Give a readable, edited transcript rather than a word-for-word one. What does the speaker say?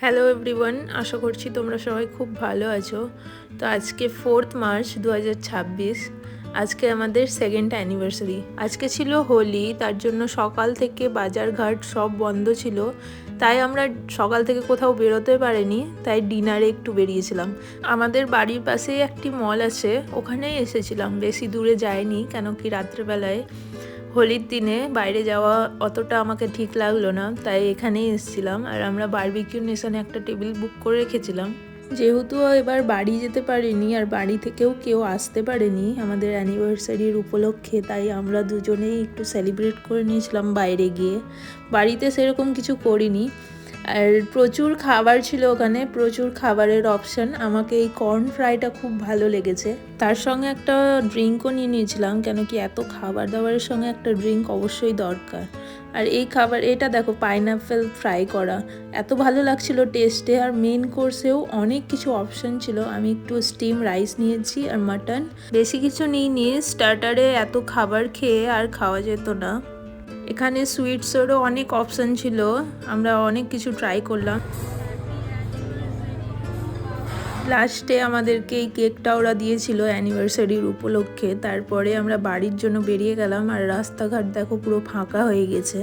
Hello everyone, আশা করছি তোমরা সবাই খুব ভালো আছো। তো আজকে 4th মার্চ 2026, আজকে আমাদের সেকেন্ড অ্যানিভার্সারি। আজকে ছিল হোলি, তার জন্য সকাল থেকে বাজারঘাট সব বন্ধ ছিল, তাই আমরা সকাল থেকে কোথাও বেরোতে পারিনি, তাই ডিনারে একটু বেরিয়েছিলাম। আমাদের বাড়ির পাশেই একটি মল আছে, ওখানেই এসেছিলাম, বেশি দূরে যাইনি, কেন কি রাত্রেবেলায় হোলির দিনে বাইরে যাওয়া অতটা আমাকে ঠিক লাগলো না, তাই এখানেই এসেছিলাম। আর আমরা বারবিকিউ নেশনে একটা টেবিল বুক করে রেখেছিলাম। যেহেতু এবার বাড়ি যেতে পারিনি আর বাড়ি থেকেও কেউ আসতে পারেনি আমাদের অ্যানিভার্সারির উপলক্ষে, তাই আমরা দুজনেই একটু সেলিব্রেট করে নিয়েছিলাম বাইরে গিয়ে। বাড়িতে সেরকম কিছু করিনি। আর প্রচুর খাবার ছিল ওখানে, প্রচুর খাবারের অপশান। আমাকে এই কর্ন ফ্রাইটা খুব ভালো লেগেছে। তার সঙ্গে একটা ড্রিঙ্কও নিয়ে নিয়েছিলাম, কেন কি এত খাবার দাবারের সঙ্গে একটা ড্রিঙ্ক অবশ্যই দরকার। আর এই খাবার, এটা দেখো পাইনঅ্যাপেল ফ্রাই করা, এত ভালো লাগছিল টেস্টে। আর মেন কোর্সেও অনেক কিছু অপশান ছিল। আমি একটু স্টিম রাইস নিয়েছি আর মাটন, বেশি কিছু নিইনি। স্টার্টারে এত খাবার খেয়ে আর খাওয়া যেত না। এখানে সুইটসেরও অনেক অপশান ছিল, আমরা অনেক কিছু ট্রাই করলাম। লাস্টে আমাদেরকে এই কেকটা ওরা দিয়েছিল অ্যানিভার্সারির উপলক্ষে। তারপরে আমরা বাড়ির জন্য বেরিয়ে গেলাম, আর রাস্তাঘাট দেখো পুরো ফাঁকা হয়ে গেছে।